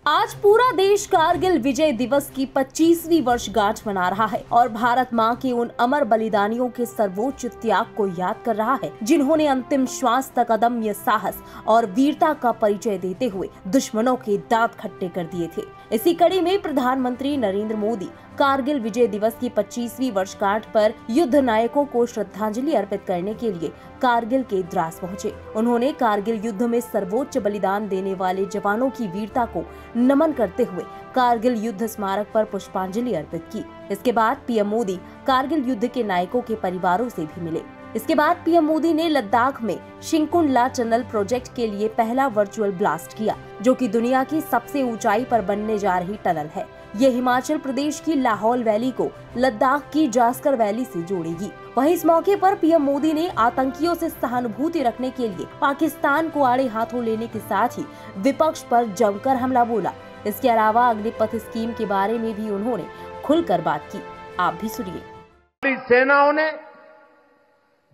आज पूरा देश कारगिल विजय दिवस की 25वीं वर्षगांठ मना रहा है और भारत मां के उन अमर बलिदानियों के सर्वोच्च त्याग को याद कर रहा है, जिन्होंने अंतिम श्वास तक अदम्य साहस और वीरता का परिचय देते हुए दुश्मनों के दांत खट्टे कर दिए थे। इसी कड़ी में प्रधानमंत्री नरेंद्र मोदी कारगिल विजय दिवस की 25वीं वर्षगांठ पर युद्ध नायकों को श्रद्धांजलि अर्पित करने के लिए कारगिल के द्रास पहुंचे। उन्होंने कारगिल युद्ध में सर्वोच्च बलिदान देने वाले जवानों की वीरता को नमन करते हुए कारगिल युद्ध स्मारक पर पुष्पांजलि अर्पित की। इसके बाद पीएम मोदी कारगिल युद्ध के नायकों के परिवारों से भी मिले। इसके बाद पीएम मोदी ने लद्दाख में शिंकुला टनल प्रोजेक्ट के लिए पहला वर्चुअल ब्लास्ट किया, जो कि दुनिया की सबसे ऊंचाई पर बनने जा रही टनल है। ये हिमाचल प्रदेश की लाहौल वैली को लद्दाख की जास्कर वैली से जोड़ेगी। वहीं इस मौके पर पीएम मोदी ने आतंकियों से सहानुभूति रखने के लिए पाकिस्तान को आड़े हाथों लेने के साथ ही विपक्ष पर जमकर हमला बोला। इसके अलावा अग्निपथ स्कीम के बारे में भी उन्होंने खुलकर बात की। आप भी सुनिए। सेनाओं ने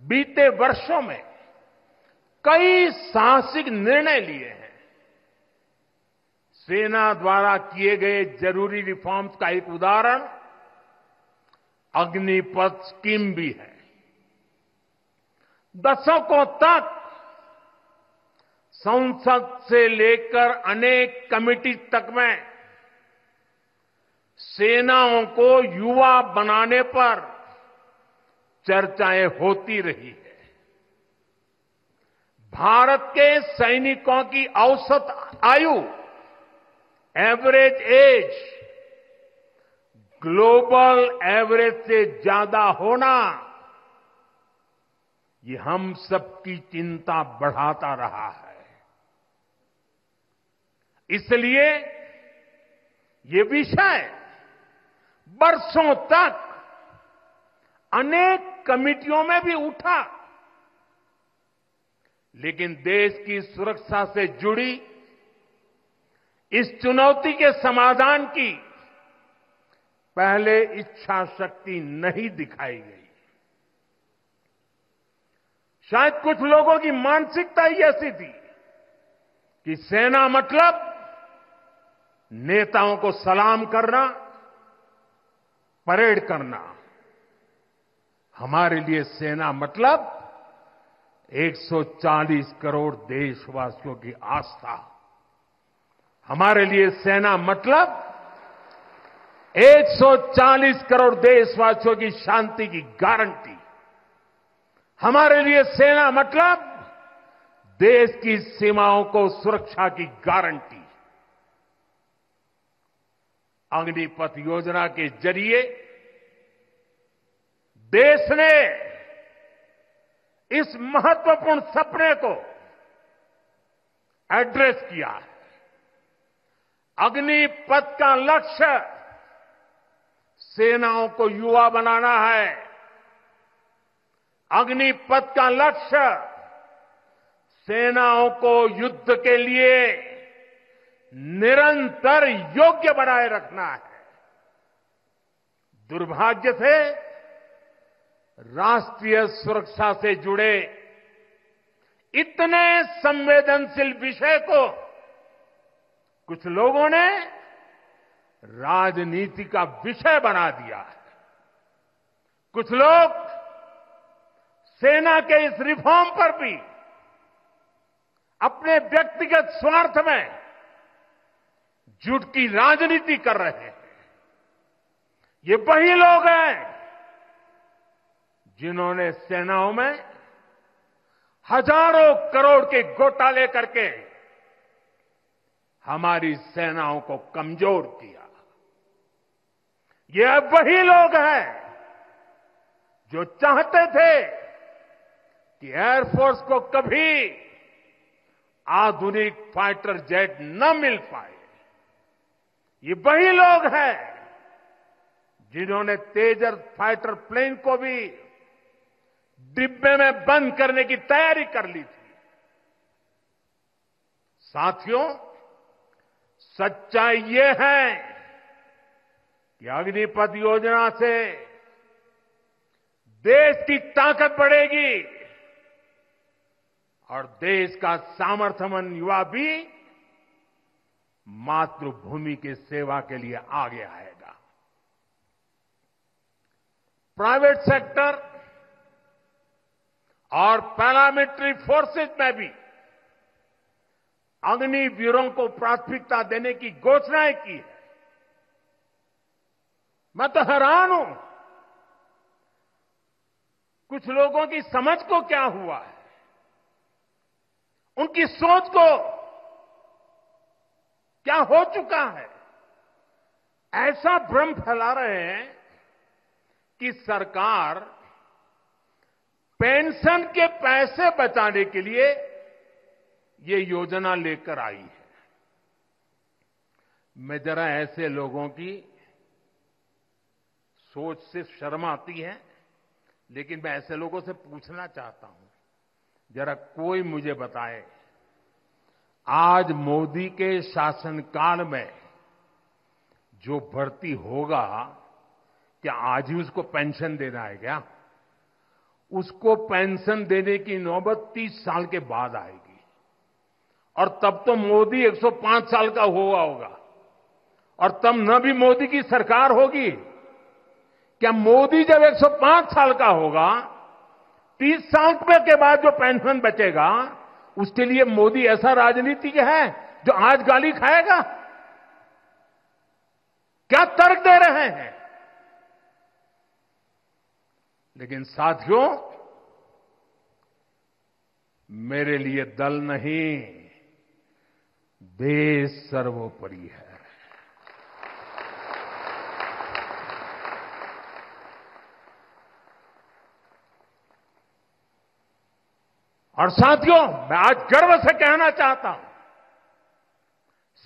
बीते वर्षों में कई साहसिक निर्णय लिए हैं। सेना द्वारा किए गए जरूरी रिफॉर्म्स का एक उदाहरण अग्निपथ स्कीम भी है। दशकों तक संसद से लेकर अनेक कमेटी तक में सेनाओं को युवा बनाने पर चर्चाएं होती रही है। भारत के सैनिकों की औसत आयु एवरेज एज ग्लोबल एवरेज से ज्यादा होना, ये हम सबकी चिंता बढ़ाता रहा है। इसलिए ये विषय बरसों तक अनेक कमिटियों में भी उठा, लेकिन देश की सुरक्षा से जुड़ी इस चुनौती के समाधान की पहले इच्छा शक्ति नहीं दिखाई गई। शायद कुछ लोगों की मानसिकता ही ऐसी थी कि सेना मतलब नेताओं को सलाम करना, परेड करना। हमारे लिए सेना मतलब 140 करोड़ देशवासियों की आस्था। हमारे लिए सेना मतलब 140 करोड़ देशवासियों की शांति की गारंटी। हमारे लिए सेना मतलब देश की सीमाओं को सुरक्षा की गारंटी। अग्निपथ योजना के जरिए देश ने इस महत्वपूर्ण सपने को एड्रेस किया है। अग्निपथ का लक्ष्य सेनाओं को युवा बनाना है। अग्निपथ का लक्ष्य सेनाओं को युद्ध के लिए निरंतर योग्य बनाए रखना है। दुर्भाग्य से राष्ट्रीय सुरक्षा से जुड़े इतने संवेदनशील विषय को कुछ लोगों ने राजनीति का विषय बना दिया है। कुछ लोग सेना के इस रिफॉर्म पर भी अपने व्यक्तिगत स्वार्थ में झूठ की राजनीति कर रहे हैं। ये वही लोग हैं जिन्होंने सेनाओं में हजारों करोड़ के घोटाले करके हमारी सेनाओं को कमजोर किया। ये वही लोग हैं जो चाहते थे कि एयरफोर्स को कभी आधुनिक फाइटर जेट न मिल पाए। ये वही लोग हैं जिन्होंने तेजस फाइटर प्लेन को भी डिब्बे में बंद करने की तैयारी कर ली थी। साथियों, सच्चाई ये है कि अग्निपथ योजना से देश की ताकत बढ़ेगी और देश का सामर्थ्यवान युवा भी मातृभूमि की सेवा के लिए आगे आएगा। प्राइवेट सेक्टर और पैरामिलिट्री फोर्सेस में भी अग्निवीरों को प्राथमिकता देने की घोषणाएं की है। मैं तो हैरान हूं, कुछ लोगों की समझ को क्या हुआ है, उनकी सोच को क्या हो चुका है। ऐसा भ्रम फैला रहे हैं कि सरकार पेंशन के पैसे बचाने के लिए ये योजना लेकर आई है। मैं जरा ऐसे लोगों की सोच से शर्म आती है, लेकिन मैं ऐसे लोगों से पूछना चाहता हूं, जरा कोई मुझे बताए, आज मोदी के शासनकाल में जो भर्ती होगा, क्या आज ही उसको पेंशन देना है क्या? उसको पेंशन देने की नौबत 30 साल के बाद आएगी, और तब तो मोदी 105 साल का हुआ होगा, और तब न भी मोदी की सरकार होगी। क्या मोदी जब 105 साल का होगा, 30 साल के बाद जो पेंशन बचेगा, उसके लिए मोदी ऐसा राजनीतिक है जो आज गाली खाएगा? क्या तर्क दे रहे हैं? लेकिन साथियों, मेरे लिए दल नहीं, देश सर्वोपरि है। और साथियों, मैं आज गर्व से कहना चाहता हूं,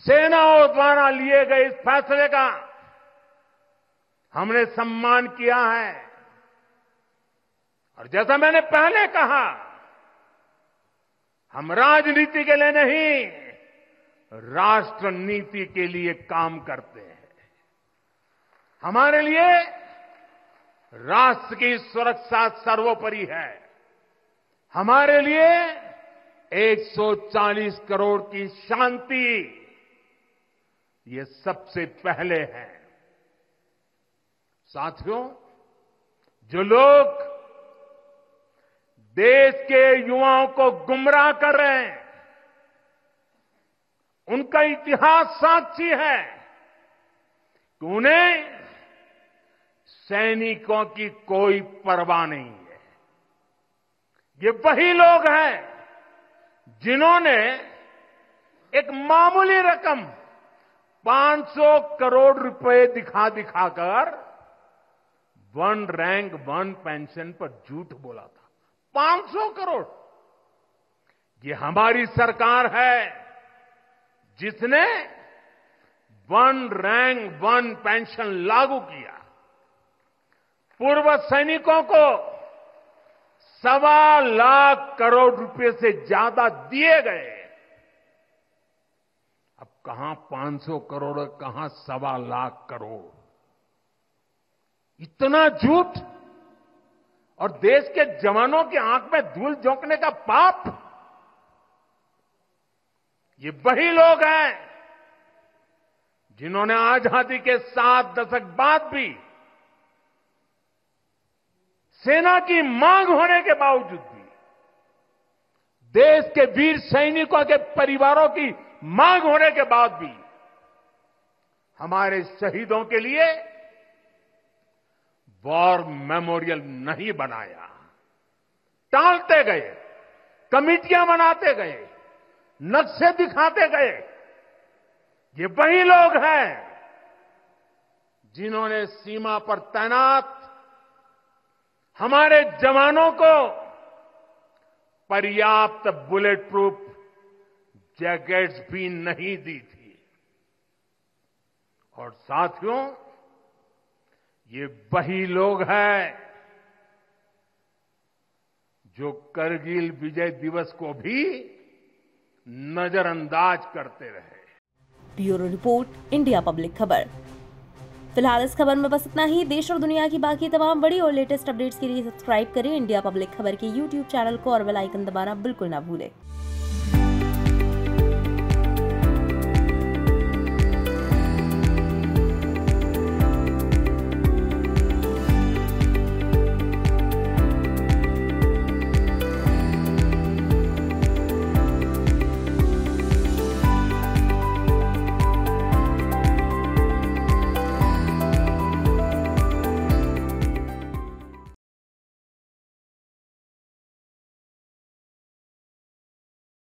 सेनाओं द्वारा लिए गए इस फैसले का हमने सम्मान किया है। और जैसा मैंने पहले कहा, हम राजनीति के लिए नहीं, राष्ट्र नीति के लिए काम करते हैं। हमारे लिए राष्ट्र की सुरक्षा सर्वोपरि है। हमारे लिए 140 करोड़ की शांति, ये सबसे पहले है। साथियों, जो लोग देश के युवाओं को गुमराह कर रहे हैं, उनका इतिहास साक्षी है कि उन्हें सैनिकों की कोई परवाह नहीं है। ये वही लोग हैं जिन्होंने एक मामूली रकम 500 करोड़ रुपए दिखाकर वन रैंक वन पेंशन पर झूठ बोला था। 500 करोड़। ये हमारी सरकार है जिसने वन रैंक वन पेंशन लागू किया। पूर्व सैनिकों को 1.25 लाख करोड़ रुपए से ज्यादा दिए गए। अब कहां 500 करोड़, कहां 1.25 लाख करोड़। इतना झूठ, और देश के जवानों की आंख में धूल झोंकने का पाप। ये वही लोग हैं जिन्होंने आजादी के 7 दशक बाद भी सेना की मांग होने के बावजूद भी, देश के वीर सैनिकों के परिवारों की मांग होने के बाद भी हमारे शहीदों के लिए वॉर मेमोरियल नहीं बनाया। टालते गए, कमिटियां बनाते गए, नक्शे दिखाते गए। ये वही लोग हैं जिन्होंने सीमा पर तैनात हमारे जवानों को पर्याप्त बुलेट प्रूफ जैकेट्स भी नहीं दी थी। और साथियों, ये वही लोग हैं जो करगिल विजय दिवस को भी नजरअंदाज करते रहे। ब्यूरो रिपोर्ट, इंडिया पब्लिक खबर। फिलहाल इस खबर में बस इतना ही। देश और दुनिया की बाकी तमाम बड़ी और लेटेस्ट अपडेट्स के लिए सब्सक्राइब करें इंडिया पब्लिक खबर के YouTube चैनल को और बेल आइकन दबाना बिल्कुल ना भूलें।